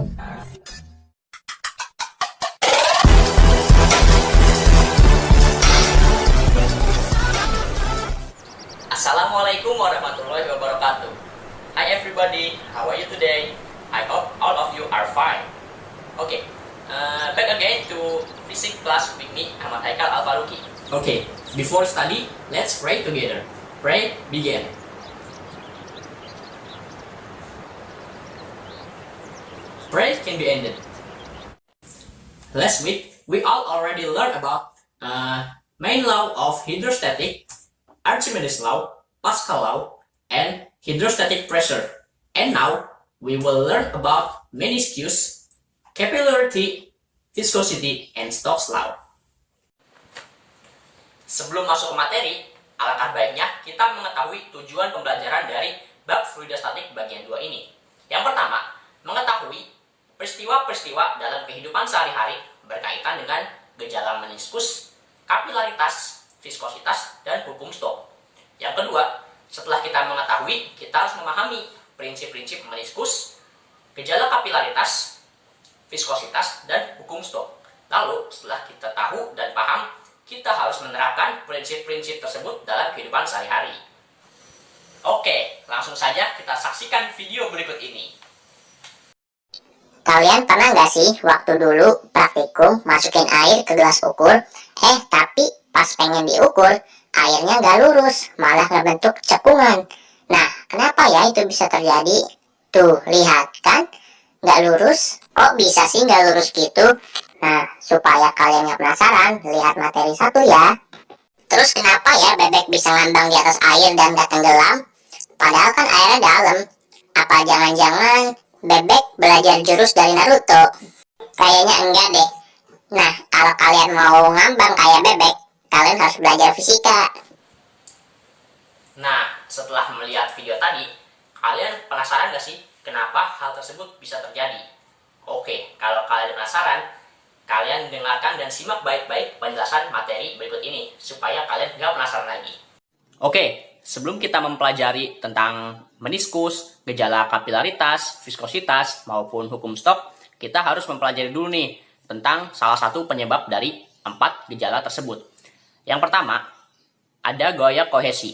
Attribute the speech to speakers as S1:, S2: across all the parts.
S1: Assalamualaikum warahmatullahi wabarakatuh. Hi everybody, how are you today? I hope all of you are fine. Okay, back again to physics class with me, Ahmad Haikal Al-Faruqi. Okay, before study, let's pray together. Pray, begin. Pray can be ended. Last week, we all already learned about main law of hydrostatic, Archimedes law, Pascal law, and hydrostatic pressure. And now, we will learn about meniscus, capillarity, viscosity, and Stokes law. Sebelum masuk ke materi, alangkah baiknya kita mengetahui tujuan pembelajaran dari bab fluidostatik bagian 2 ini. Yang pertama, mengetahui peristiwa-peristiwa dalam kehidupan sehari-hari berkaitan dengan gejala meniskus, kapilaritas, viskositas, dan hukum Stokes. Yang kedua, setelah kita mengetahui, kita harus memahami prinsip-prinsip meniskus, gejala kapilaritas, viskositas, dan hukum Stokes. Lalu, setelah kita tahu dan paham, kita harus menerapkan prinsip-prinsip tersebut dalam kehidupan sehari-hari. Oke, langsung saja kita saksikan video berikut ini.
S2: Kalian pernah nggak sih waktu dulu praktikum masukin air ke gelas ukur, tapi pas pengen diukur, airnya nggak lurus, malah ngebentuk cekungan. Nah, kenapa ya itu bisa terjadi? Tuh, lihat kan, nggak lurus. Kok bisa sih nggak lurus gitu? Nah, supaya kalian nggak penasaran, lihat materi 1 ya. Terus kenapa ya bebek bisa ngambang di atas air dan nggak tenggelam? Padahal kan airnya dalam. Apa jangan-jangan bebek belajar jurus dari Naruto? Kayaknya enggak deh. Nah, kalau kalian mau ngambang kayak bebek, kalian harus belajar fisika.
S1: Nah, setelah melihat video tadi, kalian penasaran gak sih kenapa hal tersebut bisa terjadi? Oke, kalau kalian penasaran, kalian dengarkan dan simak baik-baik penjelasan materi berikut ini, supaya kalian gak penasaran lagi. Oke, sebelum kita mempelajari tentang meniskus, gejala kapilaritas, viskositas, maupun hukum Stokes, kita harus mempelajari dulu nih tentang salah satu penyebab dari 4 gejala tersebut. Yang pertama, ada gaya kohesi.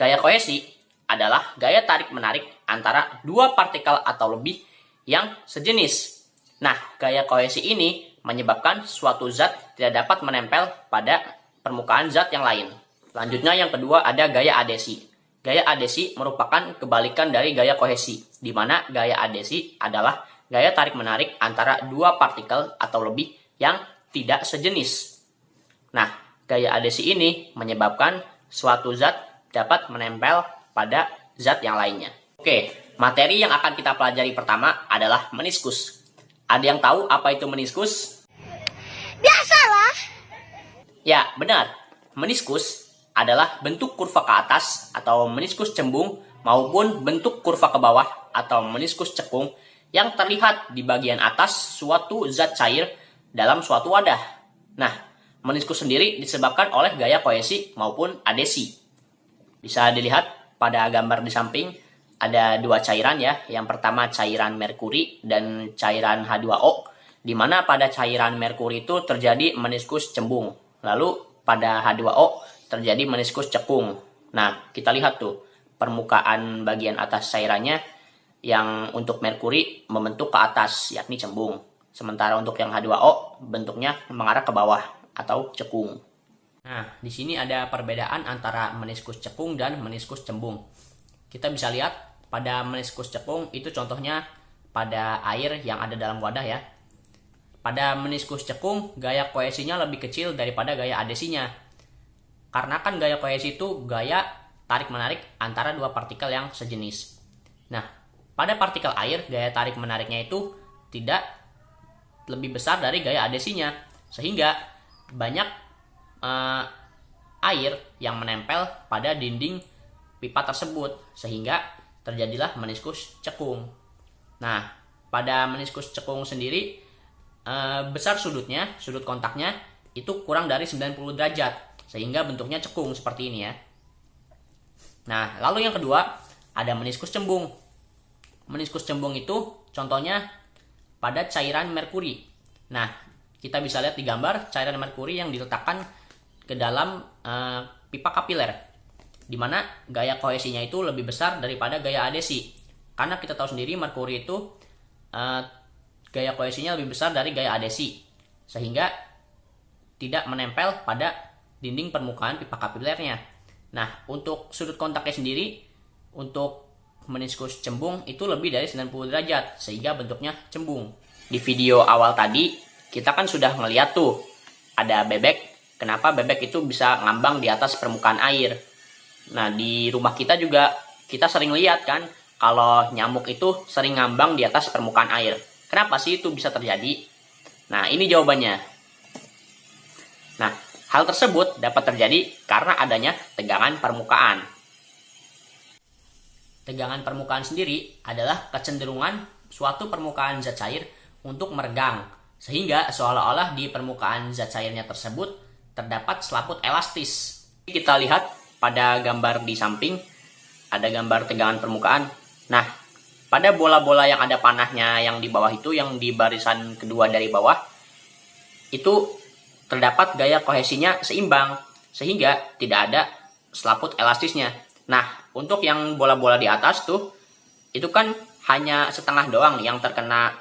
S1: Gaya kohesi adalah gaya tarik-menarik antara 2 partikel atau lebih yang sejenis. Nah, gaya kohesi ini menyebabkan suatu zat tidak dapat menempel pada permukaan zat yang lain. Selanjutnya yang kedua ada gaya adesi. Gaya adesi merupakan kebalikan dari gaya kohesi, di mana gaya adesi adalah gaya tarik-menarik antara 2 partikel atau lebih yang tidak sejenis. Nah, gaya adesi ini menyebabkan suatu zat dapat menempel pada zat yang lainnya. Oke, materi yang akan kita pelajari pertama adalah meniskus. Ada yang tahu apa itu meniskus?
S3: Biasalah.
S1: Ya, benar. Meniskus adalah bentuk kurva ke atas atau meniskus cembung maupun bentuk kurva ke bawah atau meniskus cekung yang terlihat di bagian atas suatu zat cair dalam suatu wadah. Nah, meniskus sendiri disebabkan oleh gaya kohesi maupun adesi. Bisa dilihat pada gambar di samping ada 2 cairan ya. Yang pertama cairan merkuri dan cairan H2O, di mana pada cairan merkuri itu terjadi meniskus cembung. Lalu pada H2O terjadi meniskus cekung. Nah, kita lihat tuh permukaan bagian atas cairannya yang untuk merkuri membentuk ke atas yakni cembung. Sementara untuk yang H2O bentuknya mengarah ke bawah atau cekung. Nah, di sini ada perbedaan antara meniskus cekung dan meniskus cembung. Kita bisa lihat pada meniskus cekung itu contohnya pada air yang ada dalam wadah ya. Pada meniskus cekung gaya kohesinya lebih kecil daripada gaya adesinya. Karena kan gaya kohesi itu gaya tarik-menarik antara 2 partikel yang sejenis. Nah, pada partikel air gaya tarik-menariknya itu tidak lebih besar dari gaya adesinya, sehingga banyak air yang menempel pada dinding pipa tersebut, sehingga terjadilah meniskus cekung. Nah, pada meniskus cekung sendiri besar sudutnya, sudut kontaknya itu kurang dari 90 derajat, sehingga bentuknya cekung seperti ini ya. Nah, lalu yang kedua ada meniskus cembung. Meniskus cembung itu contohnya pada cairan merkuri. Nah, kita bisa lihat di gambar cairan merkuri yang diletakkan ke dalam pipa kapiler, di mana gaya kohesinya itu lebih besar daripada gaya adesi. Karena kita tahu sendiri merkuri itu gaya kohesinya lebih besar dari gaya adesi, sehingga tidak menempel pada dinding permukaan pipa kapilernya. Nah, untuk sudut kontaknya sendiri, untuk meniskus cembung itu lebih dari 90 derajat, sehingga bentuknya cembung. Di video awal tadi, kita kan sudah ngeliat tuh, ada bebek, kenapa bebek itu bisa ngambang di atas permukaan air. Nah, di rumah kita juga, kita sering lihat kan, kalau nyamuk itu sering ngambang di atas permukaan air. Kenapa sih itu bisa terjadi? Nah, ini jawabannya. Nah, hal tersebut dapat terjadi karena adanya tegangan permukaan. Tegangan permukaan sendiri adalah kecenderungan suatu permukaan zat cair untuk meregang, sehingga seolah-olah di permukaan zat cairnya tersebut terdapat selaput elastis. Kita lihat pada gambar di samping, ada gambar tegangan permukaan. Nah, pada bola-bola yang ada panahnya yang di bawah itu, yang di barisan kedua dari bawah, itu terdapat gaya kohesinya seimbang, sehingga tidak ada selaput elastisnya. Nah, untuk yang bola-bola di atas tuh, itu kan hanya setengah doang yang terkena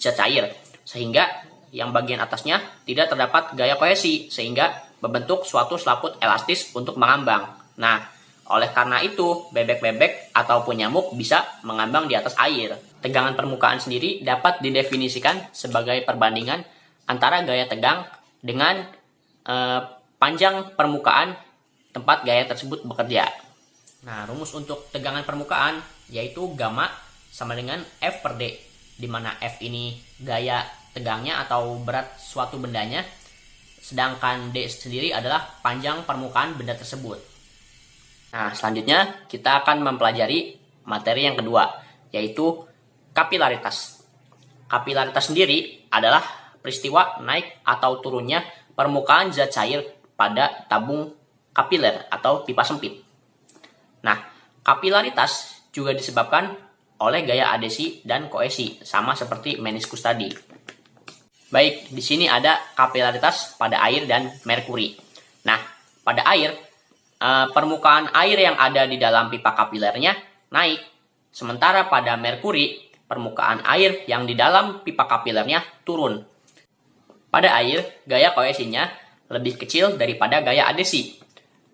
S1: zat cair, sehingga yang bagian atasnya tidak terdapat gaya kohesi, sehingga membentuk suatu selaput elastis untuk mengambang. Nah, oleh karena itu, bebek-bebek ataupun nyamuk bisa mengambang di atas air. Tegangan permukaan sendiri dapat didefinisikan sebagai perbandingan antara gaya tegang dengan panjang permukaan tempat gaya tersebut bekerja. Nah, rumus untuk tegangan permukaan yaitu gamma sama dengan F per D, di mana F ini gaya tegangnya atau berat suatu bendanya, sedangkan D sendiri adalah panjang permukaan benda tersebut. Nah, selanjutnya kita akan mempelajari materi yang kedua, yaitu kapilaritas. Kapilaritas sendiri adalah peristiwa naik atau turunnya permukaan zat cair pada tabung kapiler atau pipa sempit. Nah, kapilaritas juga disebabkan oleh gaya adesi dan kohesi, sama seperti meniskus tadi. Baik, di sini ada kapilaritas pada air dan merkuri. Nah, pada air, permukaan air yang ada di dalam pipa kapilernya naik, sementara pada merkuri, permukaan air yang di dalam pipa kapilernya turun. Pada air, gaya kohesinya lebih kecil daripada gaya adesi.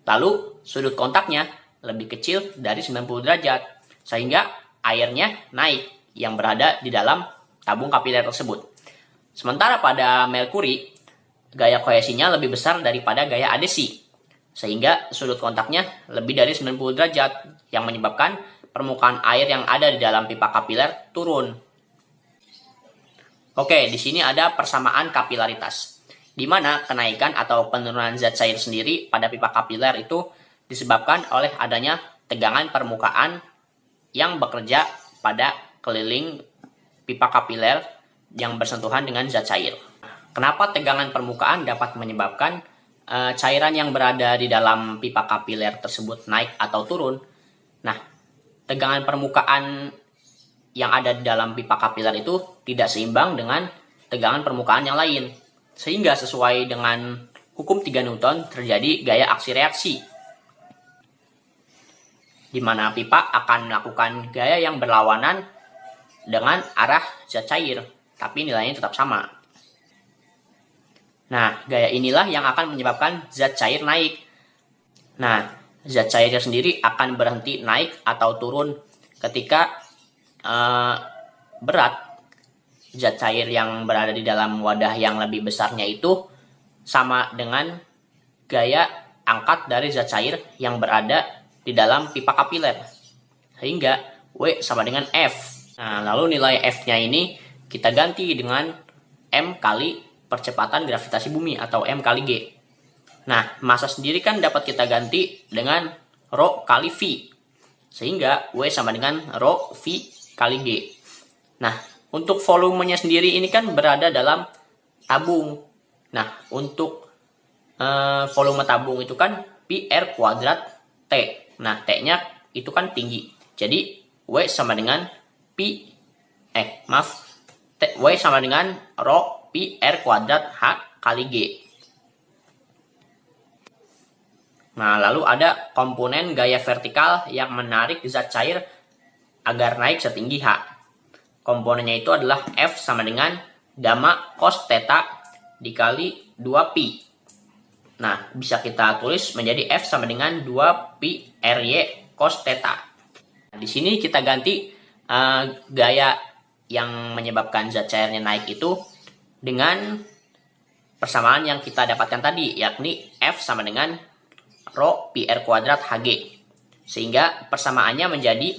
S1: Lalu, sudut kontaknya lebih kecil dari 90 derajat, sehingga airnya naik yang berada di dalam tabung kapiler tersebut. Sementara pada merkuri, gaya kohesinya lebih besar daripada gaya adesi, sehingga sudut kontaknya lebih dari 90 derajat, yang menyebabkan permukaan air yang ada di dalam pipa kapiler turun. Oke, di sini ada persamaan kapilaritas, di mana kenaikan atau penurunan zat cair sendiri pada pipa kapiler itu disebabkan oleh adanya tegangan permukaan yang bekerja pada keliling pipa kapiler yang bersentuhan dengan zat cair. Kenapa tegangan permukaan dapat menyebabkan cairan yang berada di dalam pipa kapiler tersebut naik atau turun? Nah, tegangan permukaan yang ada di dalam pipa kapiler itu tidak seimbang dengan tegangan permukaan yang lain, sehingga sesuai dengan hukum 3 Newton terjadi gaya aksi reaksi, di mana pipa akan melakukan gaya yang berlawanan dengan arah zat cair, tapi nilainya tetap sama. Nah, gaya inilah yang akan menyebabkan zat cair naik. Nah, zat cairnya sendiri akan berhenti naik atau turun ketika berat zat cair yang berada di dalam wadah yang lebih besarnya itu sama dengan gaya angkat dari zat cair yang berada di dalam pipa kapiler, sehingga W sama dengan F. Nah, lalu nilai F-nya ini kita ganti dengan M kali percepatan gravitasi bumi atau M kali G. Nah, massa sendiri kan dapat kita ganti dengan Rho kali V, sehingga W sama dengan Rho V kali G. Nah, untuk volumenya sendiri ini kan berada dalam tabung. Nah, untuk volume tabung itu kan Pi R kuadrat T. Nah, T-nya itu kan tinggi. Jadi, W sama dengan Pi W sama dengan rho pi R kuadrat H kali G. Nah, lalu ada komponen gaya vertikal yang menarik zat cair agar naik setinggi H. Komponennya itu adalah F sama dengan gamma cos theta dikali 2pi. Nah, bisa kita tulis menjadi F sama dengan 2pi RY cos theta. Di sini kita ganti gaya yang menyebabkan zat cairnya naik itu dengan persamaan yang kita dapatkan tadi, yakni F sama dengan rho pi R kuadrat Hg. Sehingga persamaannya menjadi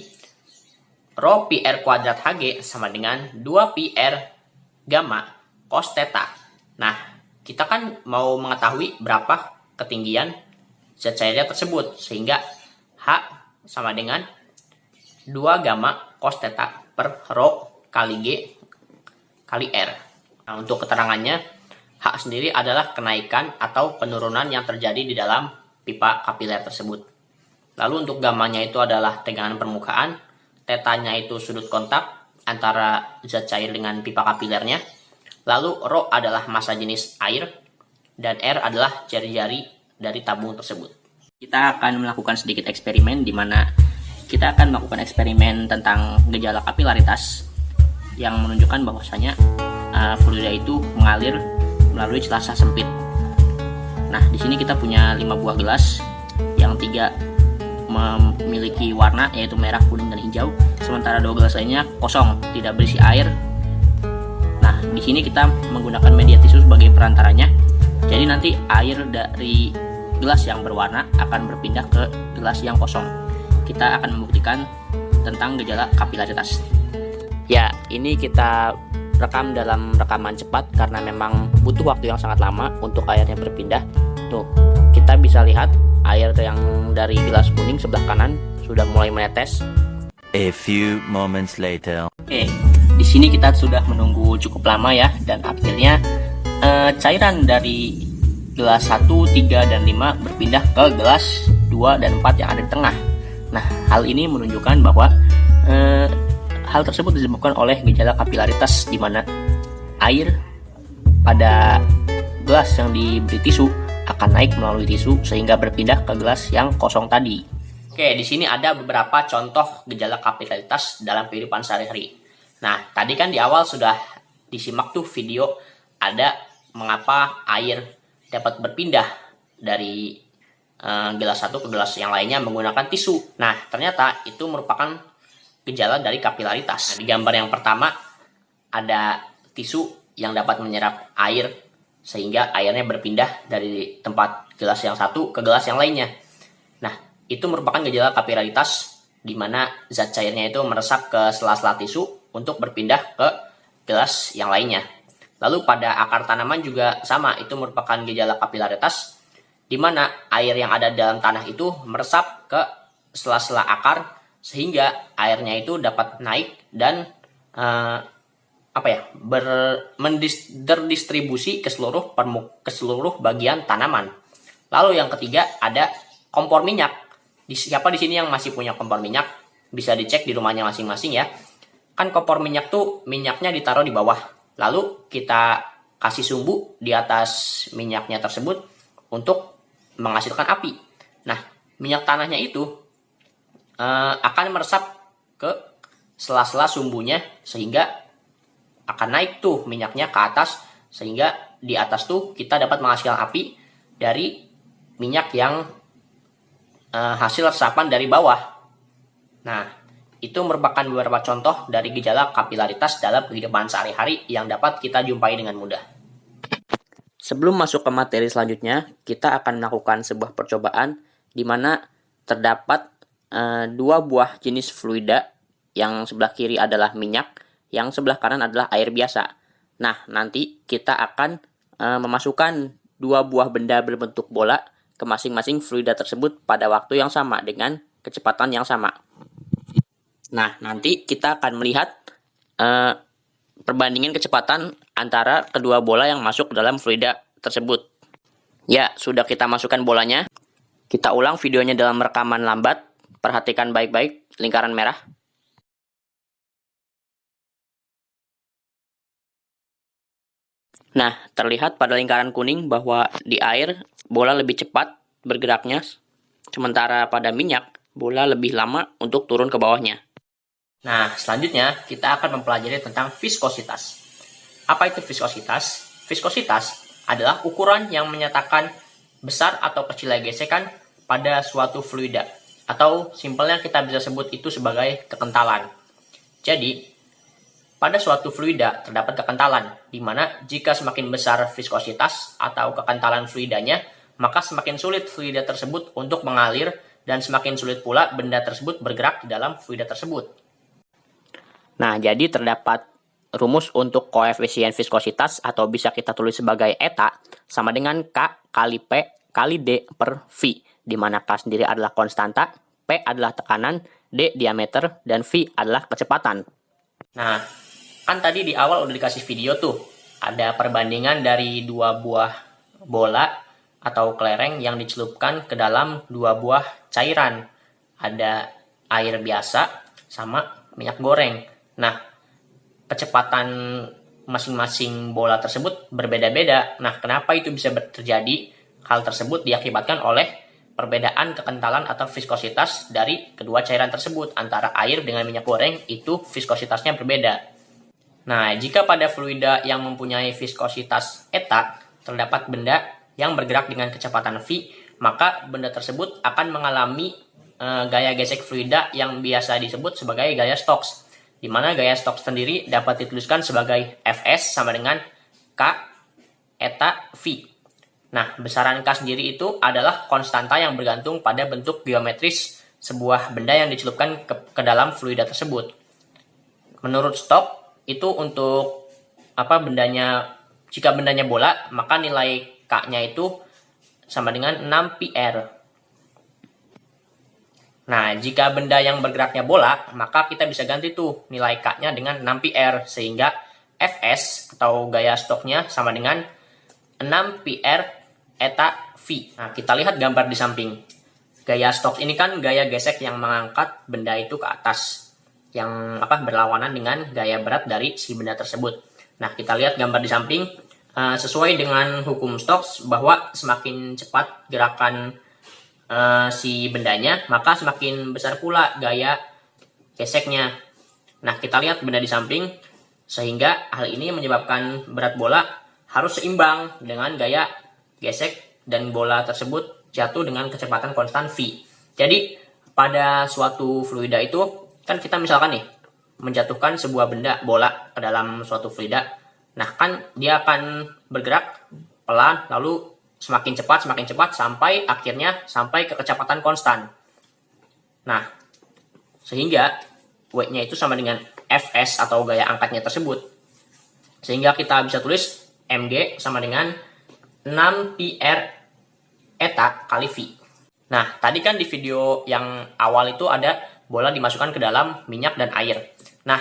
S1: rho pi R kuadrat Hg sama dengan 2pi R gamma cos theta. Nah, kita kan mau mengetahui berapa ketinggian zat cairnya tersebut, sehingga H sama dengan 2 gamma cos theta per rho kali G kali R. Nah, untuk keterangannya, H sendiri adalah kenaikan atau penurunan yang terjadi di dalam pipa kapiler tersebut. Lalu untuk gammanya itu adalah tegangan permukaan, tetanya itu sudut kontak antara zat cair dengan pipa kapilernya, lalu rho adalah massa jenis air, dan R adalah jari-jari dari tabung tersebut. Kita akan melakukan sedikit eksperimen di mana kita akan melakukan eksperimen tentang gejala kapilaritas yang menunjukkan bahwasanya fluida itu mengalir melalui celah sempit. Nah, di sini kita punya 5 buah gelas yang 3 memiliki warna yaitu merah, kuning, dan hijau, sementara 2 gelas lainnya kosong, tidak berisi air. Nah, di sini kita menggunakan media tisu sebagai perantaranya. Jadi nanti air dari gelas yang berwarna akan berpindah ke gelas yang kosong. Kita akan membuktikan tentang gejala kapilaritas. Ya, ini kita rekam dalam rekaman cepat karena memang butuh waktu yang sangat lama untuk airnya berpindah. Tuh, kita bisa lihat air yang dari gelas kuning sebelah kanan sudah mulai menetes.
S4: A few moments later.
S1: Oke, di sini kita sudah menunggu cukup lama ya, dan akhirnya cairan dari gelas 1, 3, dan 5 berpindah ke gelas 2 dan 4 yang ada di tengah. Nah, hal ini menunjukkan bahwa hal tersebut disebabkan oleh gejala kapilaritas, di mana air pada gelas yang diberi tisu akan naik melalui tisu sehingga berpindah ke gelas yang kosong tadi. Oke, di sini ada beberapa contoh gejala kapilaritas dalam kehidupan sehari-hari. Nah, tadi kan di awal sudah disimak tuh video ada mengapa air dapat berpindah dari gelas satu ke gelas yang lainnya menggunakan tisu. Nah, ternyata itu merupakan gejala dari kapilaritas. Nah, di gambar yang pertama ada tisu yang dapat menyerap air sehingga airnya berpindah dari tempat gelas yang satu ke gelas yang lainnya. Nah, itu merupakan gejala kapilaritas di mana zat cairnya itu meresap ke sela-sela tisu untuk berpindah ke gelas yang lainnya. Lalu pada akar tanaman juga sama, itu merupakan gejala kapilaritas di mana air yang ada dalam tanah itu meresap ke sela-sela akar sehingga airnya itu dapat naik dan terdistribusi ke seluruh bagian tanaman. Lalu yang ketiga ada kompor minyak. Siapa di sini yang masih punya kompor minyak? Bisa dicek di rumahnya masing-masing ya. Kan kompor minyak tuh minyaknya ditaruh di bawah. Lalu kita kasih sumbu di atas minyaknya tersebut untuk menghasilkan api. Nah, minyak tanahnya itu akan meresap ke sela-sela sumbunya sehingga akan naik tuh minyaknya ke atas, sehingga di atas tuh kita dapat menghasilkan api dari minyak yang hasil resapan dari bawah. Nah, itu merupakan beberapa contoh dari gejala kapilaritas dalam kehidupan sehari-hari yang dapat kita jumpai dengan mudah. Sebelum masuk ke materi selanjutnya, kita akan melakukan sebuah percobaan di mana terdapat 2 buah jenis fluida, yang sebelah kiri adalah minyak, yang sebelah kanan adalah air biasa. Nah, nanti kita akan memasukkan 2 buah benda berbentuk bola ke masing-masing fluida tersebut pada waktu yang sama dengan kecepatan yang sama. Nah, nanti kita akan melihat perbandingan kecepatan antara kedua bola yang masuk dalam fluida tersebut. Ya, sudah kita masukkan bolanya. Kita ulang videonya dalam rekaman lambat. Perhatikan baik-baik lingkaran merah. Nah, terlihat pada lingkaran kuning bahwa di air bola lebih cepat bergeraknya, sementara pada minyak bola lebih lama untuk turun ke bawahnya. Nah, selanjutnya kita akan mempelajari tentang viskositas. Apa itu viskositas? Viskositas adalah ukuran yang menyatakan besar atau kecilnya gesekan pada suatu fluida, atau simpelnya kita bisa sebut itu sebagai kekentalan. Jadi, pada suatu fluida terdapat kekentalan, di mana jika semakin besar viskositas atau kekentalan fluidanya, maka semakin sulit fluida tersebut untuk mengalir dan semakin sulit pula benda tersebut bergerak di dalam fluida tersebut. Nah, jadi terdapat rumus untuk koefisien viskositas atau bisa kita tulis sebagai eta sama dengan K kali P kali D per V, di mana K sendiri adalah konstanta, P adalah tekanan, D diameter, dan V adalah kecepatan. Nah, kan tadi di awal udah dikasih video tuh, ada perbandingan dari dua buah bola atau kelereng yang dicelupkan ke dalam dua buah cairan. Ada air biasa sama minyak goreng. Nah, kecepatan masing-masing bola tersebut berbeda-beda. Nah, kenapa itu bisa terjadi? Hal tersebut diakibatkan oleh perbedaan kekentalan atau viskositas dari kedua cairan tersebut. Antara air dengan minyak goreng itu viskositasnya berbeda. Nah, jika pada fluida yang mempunyai viskositas eta terdapat benda yang bergerak dengan kecepatan V, maka benda tersebut akan mengalami gaya gesek fluida yang biasa disebut sebagai gaya Stokes, di mana gaya Stokes sendiri dapat dituliskan sebagai Fs sama dengan K eta V. Nah, besaran K sendiri itu adalah konstanta yang bergantung pada bentuk geometris sebuah benda yang dicelupkan ke dalam fluida tersebut. Menurut Stokes, itu untuk bendanya, jika bendanya bola, maka nilai K-nya itu sama dengan 6 PR. Nah, jika benda yang bergeraknya bola, maka kita bisa ganti tuh nilai K-nya dengan 6 PR, sehingga Fs atau gaya Stokesnya sama dengan 6 PR eta V. Nah, kita lihat gambar di samping. Gaya Stokes ini kan gaya gesek yang mengangkat benda itu ke atas, yang berlawanan dengan gaya berat dari si benda tersebut. Nah, kita lihat gambar di samping, sesuai dengan hukum Stokes bahwa semakin cepat gerakan si bendanya, maka semakin besar pula gaya geseknya. Nah, kita lihat benda di samping, sehingga hal ini menyebabkan berat bola harus seimbang dengan gaya gesek dan bola tersebut jatuh dengan kecepatan konstan V. Jadi, pada suatu fluida itu, kan kita misalkan nih menjatuhkan sebuah benda bola ke dalam suatu fluida. Nah, kan dia akan bergerak pelan lalu semakin cepat sampai akhirnya sampai ke kecepatan konstan. Nah, sehingga W-nya itu sama dengan Fs atau gaya angkatnya tersebut. Sehingga kita bisa tulis Mg sama dengan 6 PR eta kali V. Nah, tadi kan di video yang awal itu ada bola dimasukkan ke dalam minyak dan air. Nah,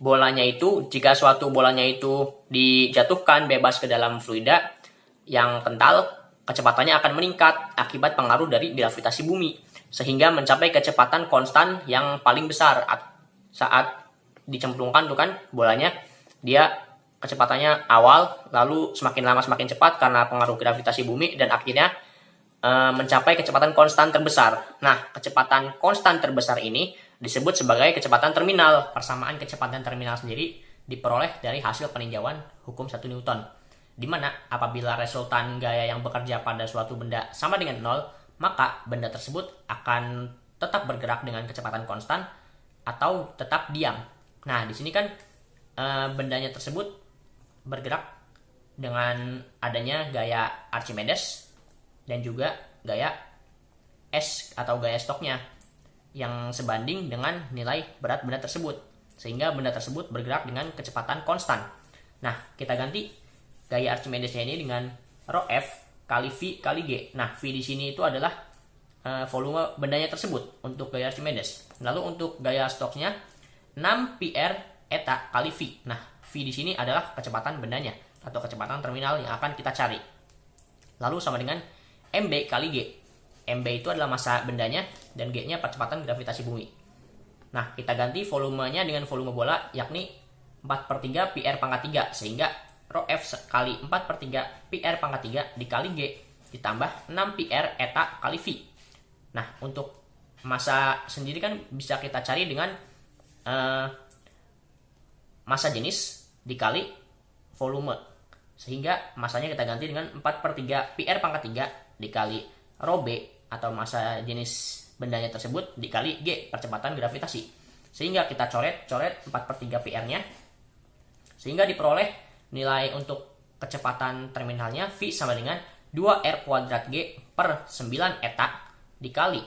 S1: bolanya itu, jika suatu bolanya itu dijatuhkan bebas ke dalam fluida yang kental, kecepatannya akan meningkat akibat pengaruh dari gravitasi bumi, sehingga mencapai kecepatan konstan yang paling besar saat dicemplungkan tuh kan bolanya, dia kecepatannya awal, lalu semakin lama semakin cepat karena pengaruh gravitasi bumi, dan akhirnya mencapai kecepatan konstan terbesar. Nah, kecepatan konstan terbesar ini disebut sebagai kecepatan terminal. Persamaan kecepatan terminal sendiri diperoleh dari hasil peninjauan hukum 1 Newton, di mana apabila resultan gaya yang bekerja pada suatu benda sama dengan 0, maka benda tersebut akan tetap bergerak dengan kecepatan konstan atau tetap diam. Nah, di sini kan bendanya tersebut bergerak dengan adanya gaya Archimedes dan juga gaya S atau gaya Stokesnya yang sebanding dengan nilai berat benda tersebut, sehingga benda tersebut bergerak dengan kecepatan konstan. Nah, kita ganti gaya Archimedesnya ini dengan rho F kali V kali G. Nah, V di sini itu adalah volume bendanya tersebut untuk gaya Archimedes. Lalu untuk gaya Stokesnya 6 PR eta kali V. Nah, V di sini adalah kecepatan bendanya atau kecepatan terminal yang akan kita cari. Lalu sama dengan MB kali G. MB itu adalah massa bendanya dan G-nya percepatan gravitasi bumi. Nah, kita ganti volumenya dengan volume bola, yakni 4/3 PR pangkat 3, sehingga rho F kali 4/3 PR pangkat 3 dikali G ditambah 6 PR eta kali V. Nah, untuk massa sendiri kan bisa kita cari dengan massa jenis dikali volume. Sehingga massanya kita ganti dengan 4/3 PR pangkat 3 dikali rho B atau massa jenis bendanya tersebut dikali G percepatan gravitasi. Sehingga kita coret 4/3 PR-nya. Sehingga diperoleh nilai untuk kecepatan terminalnya V sama dengan 2R kuadrat G per 9 eta dikali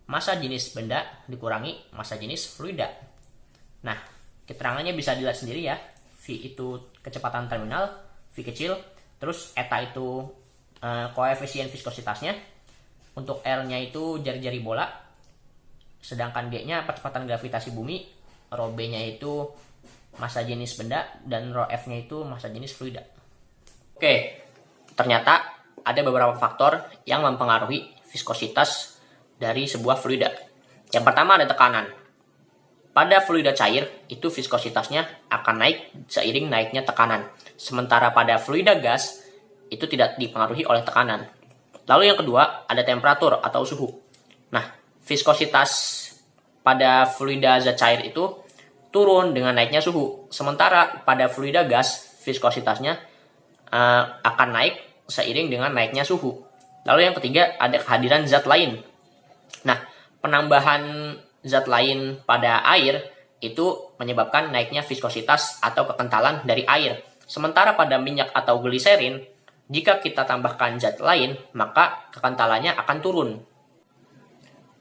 S1: massa jenis benda dikurangi massa jenis fluida. Nah, keterangannya bisa dilihat sendiri ya. V itu kecepatan terminal, V kecil, terus eta itu koefisien viskositasnya. Untuk R-nya itu jari-jari bola, sedangkan G-nya percepatan gravitasi bumi, rho B-nya itu massa jenis benda, dan rho F-nya itu massa jenis fluida. Oke, ternyata ada beberapa faktor yang mempengaruhi viskositas dari sebuah fluida. Yang pertama ada tekanan. Pada fluida cair, itu viskositasnya akan naik seiring naiknya tekanan. Sementara pada fluida gas, itu tidak dipengaruhi oleh tekanan. Lalu yang kedua, ada temperatur atau suhu. Nah, viskositas pada fluida zat cair itu turun dengan naiknya suhu. Sementara pada fluida gas, viskositasnya akan naik seiring dengan naiknya suhu. Lalu yang ketiga, ada kehadiran zat lain. Nah, penambahan zat lain pada air itu menyebabkan naiknya viskositas atau kekentalan dari air. Sementara pada minyak atau gliserin, jika kita tambahkan zat lain, maka kekentalannya akan turun.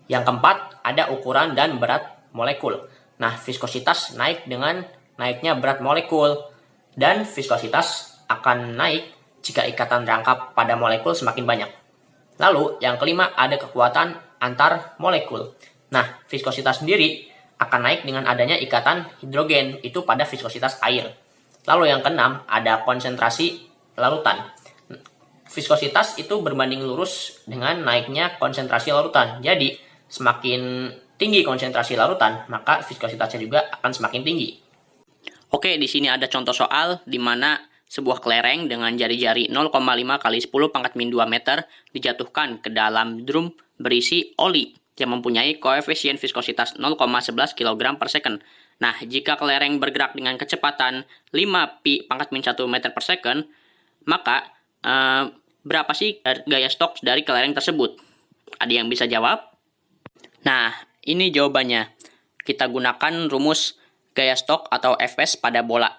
S1: Yang keempat, ada ukuran dan berat molekul. Nah, viskositas naik dengan naiknya berat molekul, dan viskositas akan naik jika ikatan rangkap pada molekul semakin banyak. Lalu, yang kelima, ada kekuatan antar molekul. Nah, viskositas sendiri akan naik dengan adanya ikatan hidrogen, itu pada viskositas air. Lalu yang keenam, ada konsentrasi larutan. Viskositas itu berbanding lurus dengan naiknya konsentrasi larutan. Jadi, semakin tinggi konsentrasi larutan, maka viskositasnya juga akan semakin tinggi. Oke, di sini ada contoh soal di mana sebuah kelereng dengan jari-jari 0,5 kali 10 pangkat min 2 meter dijatuhkan ke dalam drum berisi oli yang mempunyai koefisien viskositas 0,11 kg per second. Nah, jika kelereng bergerak dengan kecepatan 5 pi pangkat min 1 meter per second, maka berapa sih gaya stok dari kelereng tersebut? Ada yang bisa jawab? Nah, ini jawabannya. Kita gunakan rumus gaya stok atau Fs pada bola.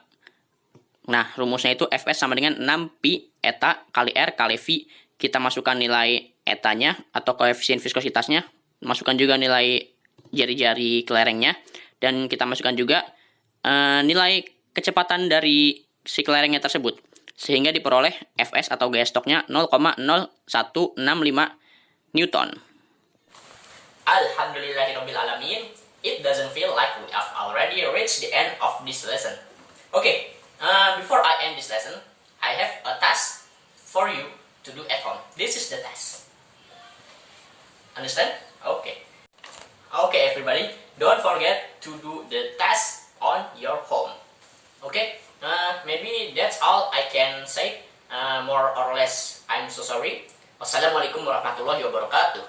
S1: Nah, rumusnya itu Fs sama dengan 6 pi eta kali R kali V. Kita masukkan nilai etanya atau koefisien viskositasnya. Masukkan juga nilai jari-jari kelerengnya. Dan kita masukkan juga nilai kecepatan dari si kelerengnya tersebut. Sehingga diperoleh Fs atau gaya stoknya 0,0165 Newton. Alhamdulillahirrabbilalamin. It doesn't feel like we have already reached the end of this lesson. Okay, before I end this lesson, I have a task for you to do at home. This is the task. Understand? Okay. Okay, everybody, don't forget to do the task on your home. Okay, maybe that's all I can say. More or less, I'm so sorry. Wassalamualaikum warahmatullahi wabarakatuh.